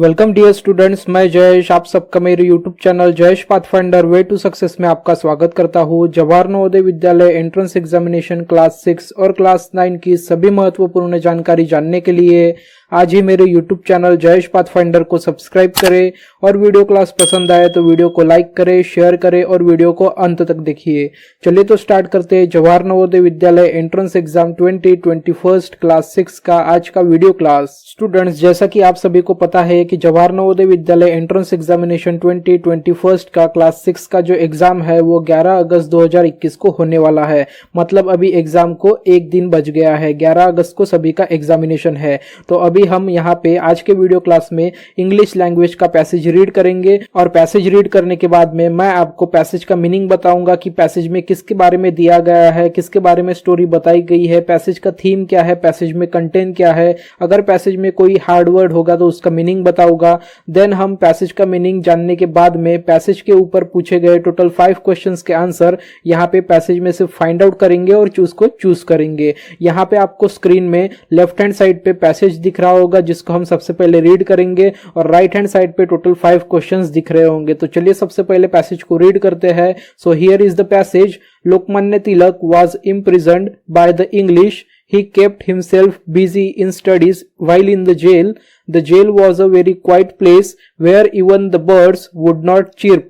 Welcome dear students, मैं जयेश आप सबका मेरे YouTube channel Jayesh pathfinder way to success में आपका स्वागत करता हूँ। Jawahar Navodaya Vidyalaya entrance examination class 6 और क्लास 9 की सभी महत्वपूर्ण जानकारी जानने के लिए आज ही मेरे यूट्यूब चैनल जयेश पाथफाइंडर को सब्सक्राइब करें और वीडियो क्लास पसंद आए तो वीडियो को लाइक करें, शेयर करें और वीडियो को अंत तक देखिए। चलिए तो स्टार्ट करते हैं Jawahar Navodaya Vidyalaya entrance exam 2021 class 6 का आज का वीडियो क्लास। स्टूडेंट्स, जैसा कि आप सभी को पता है कि जवाहर नवोदय विद्यालय एंट्रेंस एग्जामिनेशन 2021 का क्लास 6 का जो एग्जाम है वो 11 अगस्त 2021 को होने वाला है। मतलब अभी एग्जाम को एक दिन बच गया है, 11 अगस्त को सभी का एग्जामिनेशन है। तो अभी हम यहाँ पे आज के वीडियो क्लास में इंग्लिश लैंग्वेज का पैसेज रीड करेंगे और पैसेज रीड करने के बाद में मैं आपको पैसेज का मीनिंग बताऊंगा कि पैसेज में किसके बारे में दिया गया है, किसके बारे में स्टोरी बताई गई है, पैसेज का थीम क्या है, पैसेज में कंटेंट क्या है। अगर पैसेज में कोई हार्ड वर्ड होगा तो उसका मीनिंग बताऊंगा। देन हम पैसेज का मीनिंग जानने के बाद में पैसेज के ऊपर पूछे गए टोटल 5 क्वेश्चंस के आंसर यहाँ पे पैसेज में से फाइंड आउट करेंगे और चूज करेंगे। यहाँ पे आपको स्क्रीन में लेफ्ट हैंड साइड पे पैसेज दिख रहा होगा जिसको हम सबसे पहले रीड करेंगे और राइट हैंड साइड पे टोटल 5 क्वेश्चंस दिख रहे होंगे। तो चलिए सबसे पहले पैसेज को रीड करते हैं। So here is the passage. Lokmanya Tilak was imprisoned by the English. He kept himself busy in studies while in the jail. The jail was a very quiet place where even the birds would not chirp.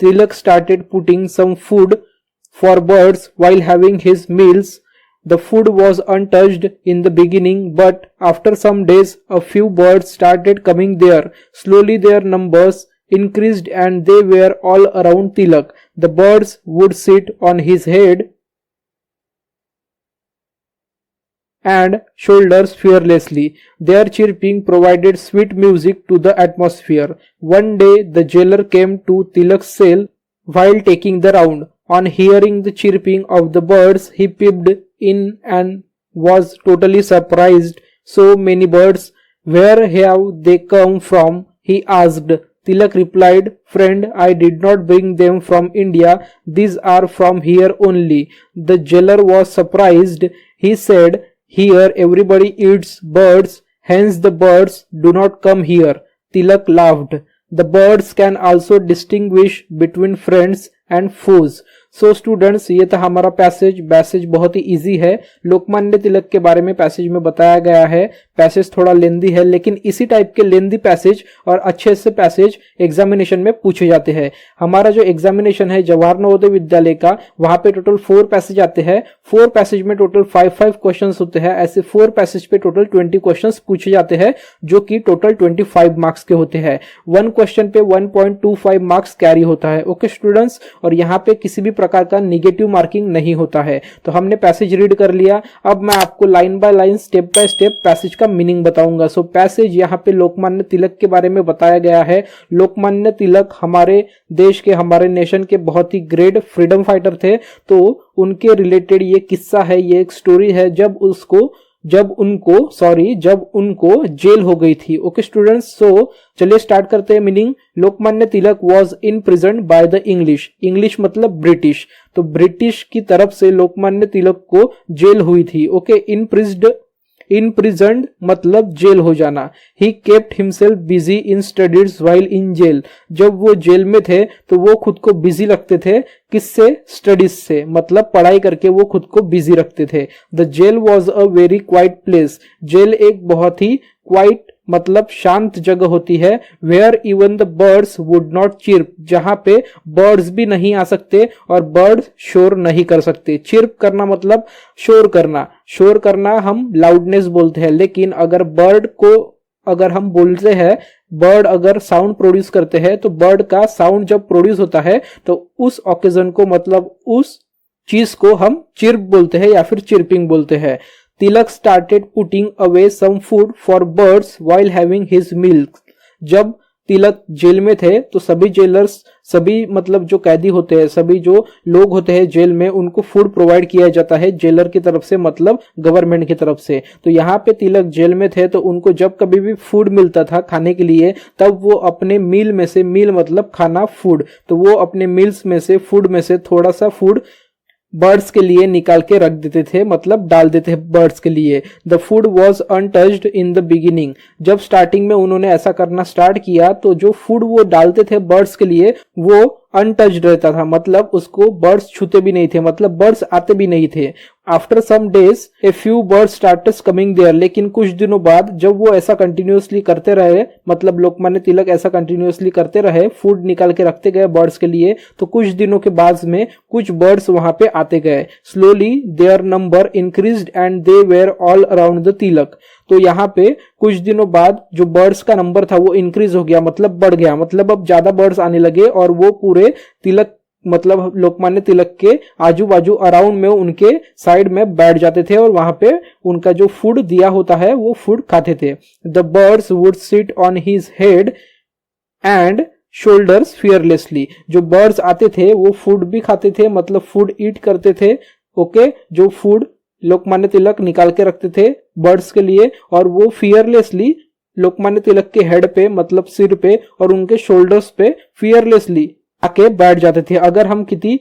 Tilak started putting some food for birds while having his meals. The food was untouched in the beginning, but after some days, a few birds started coming there. Slowly their numbers increased and they were all around Tilak. The birds would sit on his head and shoulders fearlessly. Their chirping provided sweet music to the atmosphere. One day the jailer came to Tilak's cell while taking the round. On hearing the chirping of the birds, he peeped in and was totally surprised. So many birds, where have they come from? He asked. Tilak replied, Friend, I did not bring them from India. These are from here only. The jailer was surprised. He said, Here everybody eats birds, hence the birds do not come here. Tilak laughed. The birds can also distinguish between friends and foes. So students, ये था हमारा passage बहुत ही easy है। लोकमान्य तिलक के बारे में passage में बताया गया है। पैसेज थोड़ा लेंदी है, लेकिन इसी टाइप के लेंदी पैसेज और अच्छे से पैसेज एग्जामिनेशन में पूछे जाते हैं। हमारा जो एग्जामिनेशन है जवाहर नवोदय विद्यालय का, वहां पे टोटल 4 पैसेज आते हैं। 4 पैसेज में टोटल 5 क्वेश्चन होते हैं। ऐसे 4 पैसेज पे टोटल 20 क्वेश्चन पूछे जाते हैं, जो कि टोटल 25 मार्क्स के होते हैं। 1 क्वेश्चन पे 1.25 मार्क्स कैरी होता है। ओके स्टूडेंट्स, और यहाँ पे किसी भी प्रकार का नेगेटिव मार्किंग नहीं होता है। तो हमने पैसेज रीड कर लिया। अब मैं आपको line by line, step by step passage का मीनिंग बताऊंगा। सो पैसेज यहाँ पे लोकमान्य तिलक के बारे में बताया गया है। लोकमान्य तिलक हमारे देश के, हमारे नेशन के बहुत ही ग्रेट फ्रीडम फाइटर थे। तो उनके रिलेटेड ये किस्सा है, ये एक स्टोरी है जब उनको जेल हो गई थी। ओके स्टूडेंट्स, सो चलिए स्टार्ट करते हैं meaning. Lokmanya Tilak was imprisoned by the English मतलब ब्रिटिश। तो ब्रिटिश की तरफ से लोकमान्य तिलक को जेल हुई थी। ओके, imprisoned मतलब जेल हो जाना। He kept himself busy in studies while in jail. जब वो जेल में थे तो वो खुद को बिजी रखते थे। किससे? स्टडीज से, मतलब पढ़ाई करके वो खुद को बिजी रखते थे। The jail was a very quiet place. जेल एक बहुत ही क्वाइट मतलब शांत जगह होती है। Where even the birds would not chirp, जहां पे बर्ड्स भी नहीं आ सकते और बर्ड्स शोर नहीं कर सकते। चिर्प करना मतलब शोर करना हम लाउडनेस बोलते हैं, लेकिन अगर बर्ड को अगर हम बोलते हैं, बर्ड अगर साउंड प्रोड्यूस करते हैं तो बर्ड का साउंड जब प्रोड्यूस होता है तो उस ओकेजन को, मतलब उस चीज को हम चिर्प बोलते हैं या फिर चिर्पिंग बोलते हैं। Tilak started putting away some food for birds while having his milk. जब तिलक जेल में थे तो सभी मतलब जो कैदी होते हैं, सभी जो लोग होते हैं जेल में, उनको फूड प्रोवाइड किया जाता है जेलर की तरफ से, मतलब गवर्नमेंट की तरफ से। तो यहाँ पे तिलक जेल में थे तो उनको जब कभी भी फूड मिलता था खाने के लिए, तब वो अपने मील में से, मील मतलब खाना, फूड, तो वो अपने मील्स में से, फूड में से थोड़ा सा फूड बर्ड्स के लिए निकाल के रख देते थे, मतलब डाल देते थे बर्ड्स के लिए। The food was untouched in the beginning, जब स्टार्टिंग में उन्होंने ऐसा करना स्टार्ट किया तो जो फूड वो डालते थे बर्ड्स के लिए वो अनटच्ड रहता था, मतलब उसको बर्ड्स छूते भी नहीं थे, मतलब बर्ड्स आते भी नहीं थे। After some days a few birds started coming there, लेकिन कुछ दिनों बाद जब वो ऐसा कंटिन्यूअसली करते रहे, मतलब लोकमान्य तिलक ऐसा कंटिन्यूअसली करते रहे, फूड निकाल के रखते गए बर्ड्स के लिए, तो कुछ दिनों के बाद में कुछ बर्ड्स वहां पे आते गए। Slowly their number increased and they were all around the Tilak. तो यहाँ पे कुछ दिनों बाद जो बर्ड्स का नंबर था वो इंक्रीज हो गया, मतलब बढ़ गया, मतलब अब ज्यादा बर्ड्स आने लगे और वो पूरे तिलक मतलब लोकमान्य तिलक के आजू बाजू अराउंड में उनके साइड में बैठ जाते थे और वहां पे उनका जो फूड दिया होता है वो फूड खाते थे। The birds would sit on his head and shoulders fearlessly, जो बर्ड्स आते थे वो फूड भी खाते थे, मतलब फूड ईट करते थे। ओके, जो फूड लोकमान्य तिलक निकाल के रखते थे बर्ड्स के लिए और वो फियरलेसली लोकमान्य तिलक के हेड पे मतलब सिर पे और उनके शोल्डर्स पे फियरलेसली आके बैठ जाते थे। अगर हम किसी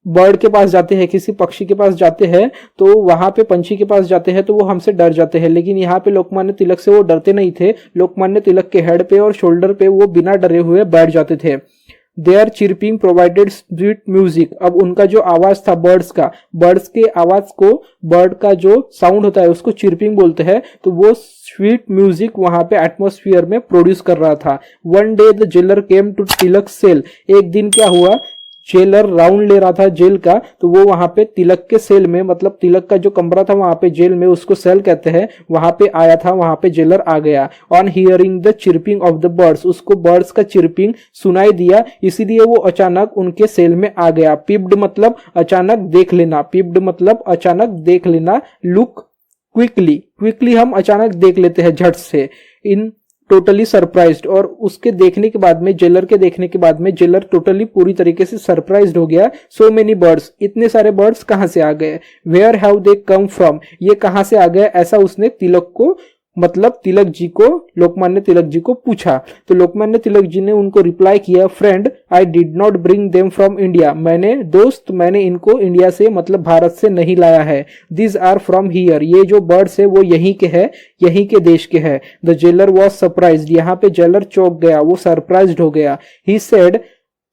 बर्ड के पास जाते हैं, किसी पक्षी के पास जाते हैं, तो वहां पे पंछी के पास जाते हैं तो वो हमसे डर जाते हैं, लेकिन यहाँ पे लोकमान्य तिलक से वो डरते नहीं थे। लोकमान्य तिलक के हेड पे और शोल्डर पे वो बिना डरे हुए बैठ जाते थे। Their chirping provided sweet music, अब उनका जो आवाज था बर्ड्स का, बर्ड्स के आवाज को, बर्ड का जो साउंड होता है उसको चिरपिंग बोलते हैं, तो वो स्वीट म्यूजिक वहां पे एटमॉस्फेयर में प्रोड्यूस कर रहा था। One day the jailer came to Tilak cell, एक दिन क्या हुआ, जेलर राउंड ले रहा था जेल का, तो वो वहां पे तिलक के सेल में, मतलब तिलक का जो कमरा था वहां पे जेल में, उसको सेल कहते हैं, वहां पे आया था, वहां पे जेलर आ गया। On hearing the chirping of the birds, उसको बर्ड्स का चिरपिंग सुनाई दिया, इसीलिए वो अचानक उनके सेल में आ गया। पिप्ड मतलब अचानक देख लेना, पिप्ड मतलब अचानक देख लेना। लुक क्विकली, क्विकली हम अचानक देख लेते हैं झट से। इन टोटली सरप्राइज्ड, और उसके देखने के बाद में, जेलर के देखने के बाद में जेलर टोटली पूरी तरीके से सरप्राइज्ड हो गया। सो मेनी बर्ड्स, इतने सारे बर्ड्स कहां से आ गए। Where have they come from, ये कहां से आ गए, ऐसा उसने तिलक को, मतलब तिलक जी को, लोकमान्य तिलक जी को पूछा। तो लोकमान्य तिलक जी ने उनको रिप्लाई किया, friend I did not bring them from India, मैंने दोस्त, मैंने इनको इंडिया से मतलब भारत से नहीं लाया है। दिस आर फ्रॉम हियर, ये जो बर्ड्स है वो यहीं के है, यहीं के देश के है। द जेलर वॉज सरप्राइज्ड, यहाँ पे जेलर चौंक गया, वो सरप्राइज्ड हो गया। ही सेड,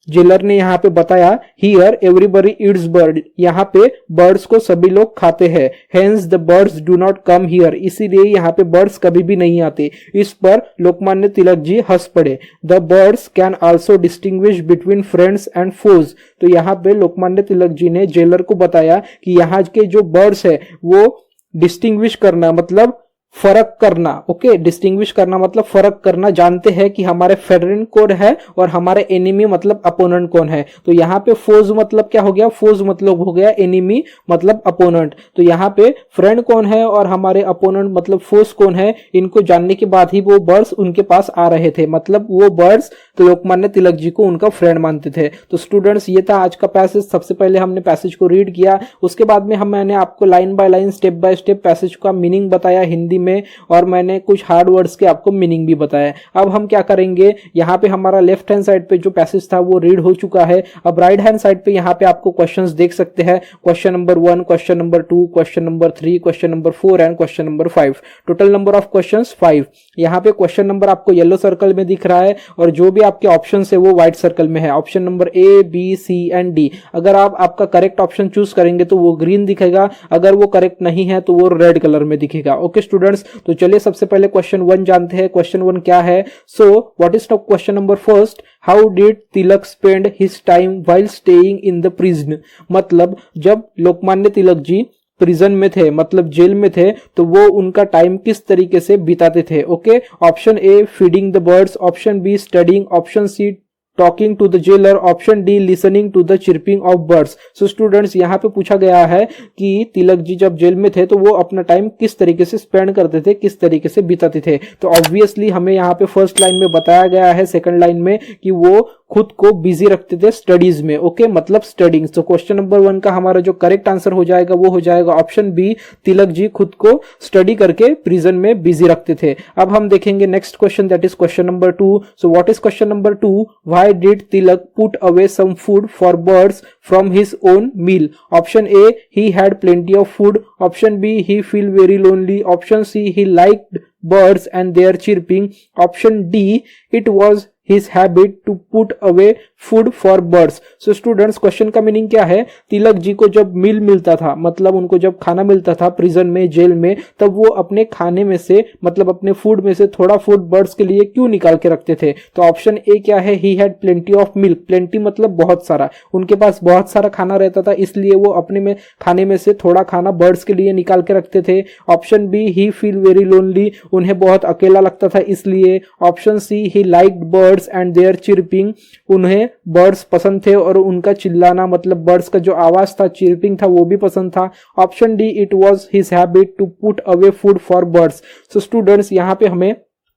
जेलर ने यहाँ पे बताया, हियर एवरीबडी ईट्स बर्ड, यहाँ पे बर्ड्स को सभी लोग खाते हैं। Hence the birds do not come here, इसीलिए यहाँ पे बर्ड्स कभी भी नहीं आते। इस पर लोकमान्य तिलक जी हंस पड़े। The birds can also distinguish between friends and foes, तो यहाँ पे लोकमान्य तिलक जी ने जेलर को बताया कि यहाँ के जो बर्ड्स है वो डिस्टिंग्विश करना मतलब फर्क करना। ओके, डिस्टिंग्विश करना मतलब फर्क करना, जानते हैं कि हमारे फ्रेंड कौन है और हमारे एनिमी मतलब अपोनेंट कौन है। तो यहाँ पे फोज मतलब क्या हो गया, फोज मतलब हो गया एनिमी मतलब अपोनेंट। तो यहाँ पे फ्रेंड कौन है और हमारे अपोनेंट मतलब फोज कौन है, इनको जानने के बाद ही वो बर्ड्स उनके पास आ रहे थे, मतलब वो बर्ड्स तो लोकमान्य तिलक जी को उनका फ्रेंड मानते थे। तो स्टूडेंट्स ये था आज का पैसेज। सबसे पहले हमने पैसेज को रीड किया, उसके बाद में मैंने आपको line by line step by step passage का मीनिंग बताया हिंदी में, और मैंने कुछ हार्ड वर्ड्स के आपको मीनिंग भी बताया। अब हम क्या करेंगे, यहाँ पे हमारा लेफ्ट हैंड साइड पे जो पैसेज था वो रीड हो चुका है। अब राइट हैंड साइड पे यहाँ पे आपको क्वेश्चंस देख सकते हैं, question number 1, question number 2, question number 3, question number 4 and question number 5। Total number of questions 5। यहाँ पे क्वेश्चन नंबर आपको येलो सर्कल में दिख रहा है और जो भी आपके ऑप्शन है वो व्हाइट सर्कल में है। Option number A, B, C and D। अगर आप आपका करेक्ट ऑप्शन चूज करेंगे तो वो ग्रीन दिखेगा, अगर वो करेक्ट नहीं है तो वो रेड कलर में दिखेगा। ओके स्टूडेंट्स, तो चलिए सबसे पहले क्वेश्चन 1 जानते हैं। क्वेश्चन 1 क्या है। सो what is the question number first, how did Tilak spend his time while staying in the prison, मतलब जब लोकमान्य तिलक जी प्रिजन में थे मतलब जेल में थे तो वो उनका टाइम किस तरीके से बिताते थे। Okay, option A feeding the birds, option B studying, option C talking to the jailer, option D listening to the chirping of birds. So students यहाँ पे पूछा गया है कि तिलक जी जब जेल में थे तो वो अपना टाइम किस तरीके से स्पेंड करते थे, किस तरीके से बिताते थे। तो ऑब्वियसली हमें यहाँ पे फर्स्ट लाइन में बताया गया है, सेकंड लाइन में, कि वो खुद को बिजी रखते थे स्टडीज में। ओके, मतलब स्टडिंग। तो क्वेश्चन नंबर 1 का हमारा जो करेक्ट आंसर हो जाएगा वो हो जाएगा ऑप्शन बी, तिलक जी खुद को स्टडी करके प्रिजन में बिजी रखते थे। अब हम देखेंगे next question, that is question number 2। So what is question number 2, why Why did Tilak put away some food for birds from his own meal? Option A, he had plenty of food. Option B, he feel very lonely. Option C, he liked birds and their chirping. Option D, it was his habit to put away food for birds. So students, question का meaning क्या है? तिलक जी को जब मील मिलता था, मतलब उनको जब खाना मिलता था प्रिजन में, जेल में, तब वो अपने खाने में से, मतलब अपने फूड में से थोड़ा फूड बर्ड्स के लिए क्यों निकाल के रखते थे? तो ऑप्शन ए क्या है? He had plenty of milk. Plenty मतलब बहुत सारा, उनके पास बहुत सारा खाना रहता था, इसलिए वो अपने में खाने में से थोड़ा खाना बर्ड्स के लिए निकाल के रखते थे. Option B, he feel very lonely, उन्हें बहुत अकेला लगता था इसलिए. Option C, he liked birds and their chirping, उन्हें बर्ड्स पसंद थे और उनका चिल्लाना, मतलब बर्ड्स का जो आवाज था, चिरपिंग था, वो भी पसंद था. Option D, it was his habit to put away food for birds. So students, यहाँ पे हमें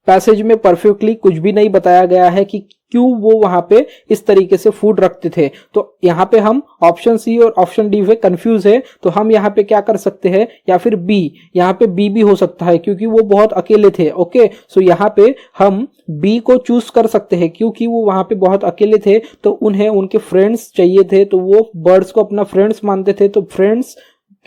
पैसेज में परफेक्टली कुछ भी नहीं बताया गया है कि क्यों वो वहां पे इस तरीके से फूड रखते थे. तो यहाँ पे हम ऑप्शन सी और ऑप्शन डी पे कंफ्यूज है, तो हम यहाँ पे क्या कर सकते हैं? या फिर बी, यहाँ पे बी भी हो सकता है क्योंकि वो बहुत अकेले थे. ओके, सो यहाँ पे हम बी को चूज कर सकते हैं क्योंकि वो वहां पे बहुत अकेले थे, तो उन्हें उनके फ्रेंड्स चाहिए थे, तो वो बर्ड्स को अपना फ्रेंड्स मानते थे. तो फ्रेंड्स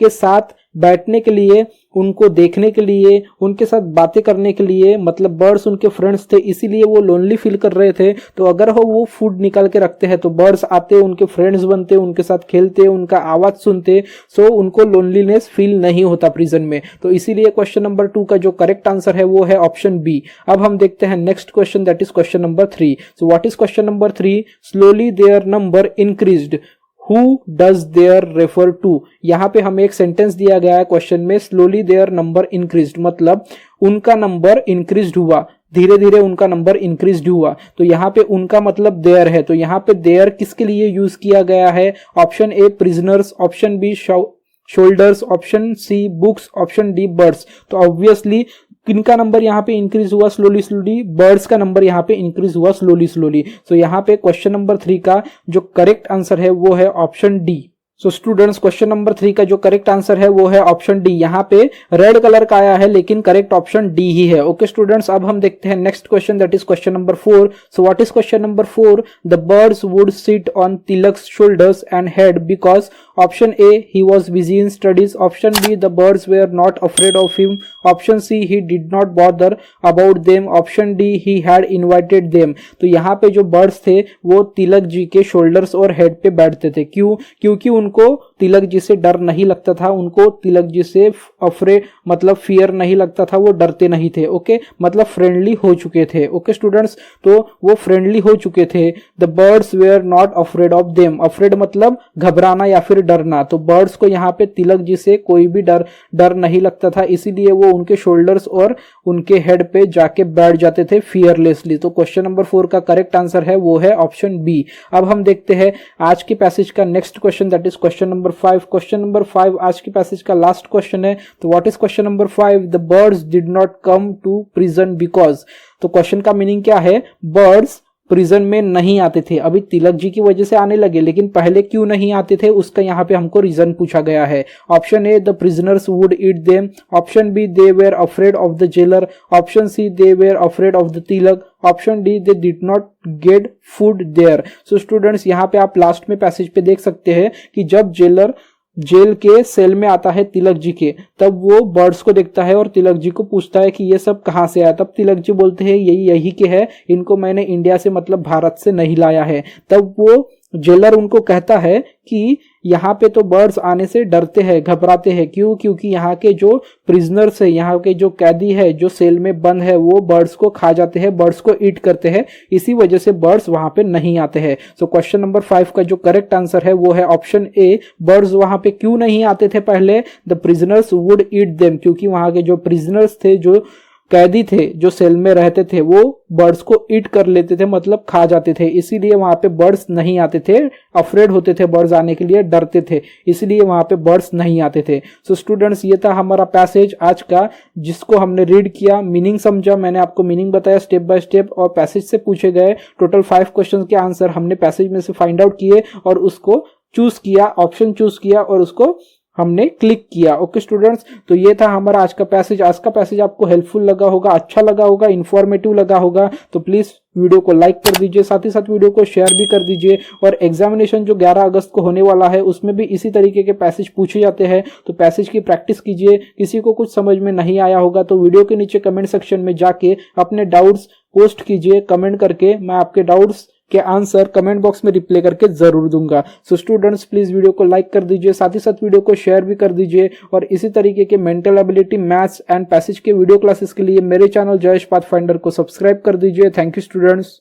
के साथ बैठने के लिए, उनको देखने के लिए, उनके साथ बातें करने के लिए, मतलब बर्ड्स उनके फ्रेंड्स थे, इसीलिए वो लोनली फील कर रहे थे. तो अगर वो फूड निकाल के रखते हैं तो बर्ड्स आते, उनके फ्रेंड्स बनते, उनके साथ खेलते, उनका आवाज सुनते, सो उनको लोनलीनेस फील नहीं होता प्रिजन में. तो इसीलिए क्वेश्चन नंबर 2 का जो करेक्ट आंसर है वो है ऑप्शन बी. अब हम देखते हैं next question, that is question number 3. So what is question number 3? Slowly their number increased. Who does their refer to? यहाँ पे हमें एक सेंटेंस दिया गया है क्वेश्चन में, स्लोली देयर नंबर इंक्रीज्ड, मतलब उनका नंबर इंक्रीज्ड हुआ, धीरे धीरे उनका नंबर इंक्रीज्ड हुआ. तो यहाँ पे उनका मतलब देयर है, तो यहाँ पे देयर किसके लिए यूज किया गया है? Option A prisoners, option B shoulders, option C books, option D birds. तो ऑब्वियसली किनका नंबर यहाँ पे इंक्रीज हुआ स्लोली स्लोली? बर्ड्स का नंबर यहाँ पे इंक्रीज हुआ स्लोली स्लोली. सो यहाँ पे क्वेश्चन नंबर 3 का जो करेक्ट आंसर है वो है option D. So students, question number 3 का जो करेक्ट आंसर है वो है ऑप्शन डी. यहाँ पे रेड कलर का आया है लेकिन करेक्ट ऑप्शन डी ही है. ओके स्टूडेंट्स, अब हम देखते हैं next question, that is question number 4. So what is question number 4? The birds would sit on Tilak's shoulders and head because. Option A, he was busy in studies. Option B, the birds were not afraid of him. Option C, he did not bother about them. Option D, he had invited them. तो यहाँ पे जो birds थे वो तिलक जी के shoulders और head पे बैठते थे. क्यों? क्योंकि उनको तिलक जी से डर नहीं लगता था, उनको तिलक जी से अफ्रेड मतलब फियर नहीं लगता था, वो डरते नहीं थे. ओके, मतलब फ्रेंडली हो चुके थे. ओके स्टूडेंट्स, तो वो फ्रेंडली हो चुके थे. The birds were not afraid of them. Afraid मतलब घबराना या फिर डरना. तो बर्ड्स को यहाँ पे तिलक जी से कोई भी डर नहीं लगता था, इसीलिए वो उनके शोल्डर्स और उनके हेड पे जाके बैठ जाते थे फियरलेसली. तो क्वेश्चन नंबर 4 का करेक्ट आंसर है वो है ऑप्शन बी. अब हम देखते हैं आज के पैसेज का next question, that is question number 5. Question number 5 आज के पैसेज का लास्ट क्वेश्चन है. तो what is question number 5? The birds did not come to prison because. तो क्वेश्चन का मीनिंग क्या है? बर्ड्स प्रिजन में नहीं आते थे, अभी तिलक जी की वजह से आने लगे, लेकिन पहले क्यों नहीं आते थे उसका यहाँ पे हमको रीजन पूछा गया है. Option A, the prisoners would eat them. Option B, they were afraid of the jailer. Option C, they were afraid of the Tilak. Option D, they did not get food there. So students, यहाँ पे आप last में passage पे देख सकते हैं कि जब जेलर जेल के सेल में आता है तिलक जी के, तब वो बर्ड्स को देखता है और तिलक जी को पूछता है कि ये सब कहाँ से आया. तब तिलक जी बोलते हैं यही के है, इनको मैंने इंडिया से मतलब भारत से नहीं लाया है. तब वो जेलर उनको कहता है कि यहाँ पे तो बर्ड्स आने से डरते हैं, घबराते हैं. क्यों? क्योंकि यहाँ के जो प्रिजनर्स है, यहाँ के जो कैदी है, जो सेल में बंद है, वो बर्ड्स को खा जाते हैं, बर्ड्स को ईट करते हैं, इसी वजह से बर्ड्स वहां पे नहीं आते हैं. सो क्वेश्चन नंबर 5 का जो करेक्ट आंसर है वो है ऑप्शन ए. बर्ड्स वहां पे क्यों नहीं आते थे पहले? The prisoners would eat them, क्योंकि वहां के जो प्रिजनर्स थे, जो कैदी थे, जो सेल में रहते थे, वो बर्ड्स को ईट कर लेते थे, मतलब खा जाते थे, इसीलिए वहां पे बर्ड्स नहीं आते थे. अफ्रेड होते थे बर्ड्स आने के लिए, डरते थे, इसलिए वहां पे बर्ड्स नहीं आते थे. सो स्टूडेंट्स, ये था हमारा पैसेज आज का, जिसको हमने रीड किया, मीनिंग समझा, मैंने आपको मीनिंग बताया स्टेप बाय स्टेप, और पैसेज से पूछे गए टोटल 5 क्वेश्चन के आंसर हमने पैसेज में से फाइंड आउट किए और उसको चूज किया, ऑप्शन चूज किया और उसको हमने क्लिक किया। ओके स्टूडेंट्स, तो ये था हमारा आज का पैसेज। आज का पैसेज आपको हेल्पफुल लगा होगा, अच्छा लगा होगा, इंफॉर्मेटिव लगा होगा, तो प्लीज वीडियो को लाइक कर दीजिए, साथ ही साथ वीडियो को शेयर भी कर दीजिए। और एग्जामिनेशन जो 11 अगस्त को होने वाला है उसमें भी इसी तरीके के पैसेज पूछे जाते हैं, तो पैसेज की प्रैक्टिस कीजिए। किसी को कुछ समझ में नहीं आया होगा तो वीडियो के नीचे कमेंट सेक्शन में जाके अपने डाउट्स पोस्ट कीजिए कमेंट करके, मैं आपके डाउट्स के आंसर कमेंट बॉक्स में रिप्लाई करके जरूर दूंगा। सो स्टूडेंट्स प्लीज वीडियो को लाइक कर दीजिए, साथ ही साथ वीडियो को शेयर भी कर दीजिए। और इसी तरीके के mental ability, maths and passage के वीडियो क्लासेस के लिए मेरे चैनल जयेश पाथफाइंडर को सब्सक्राइब कर दीजिए। Thank you students.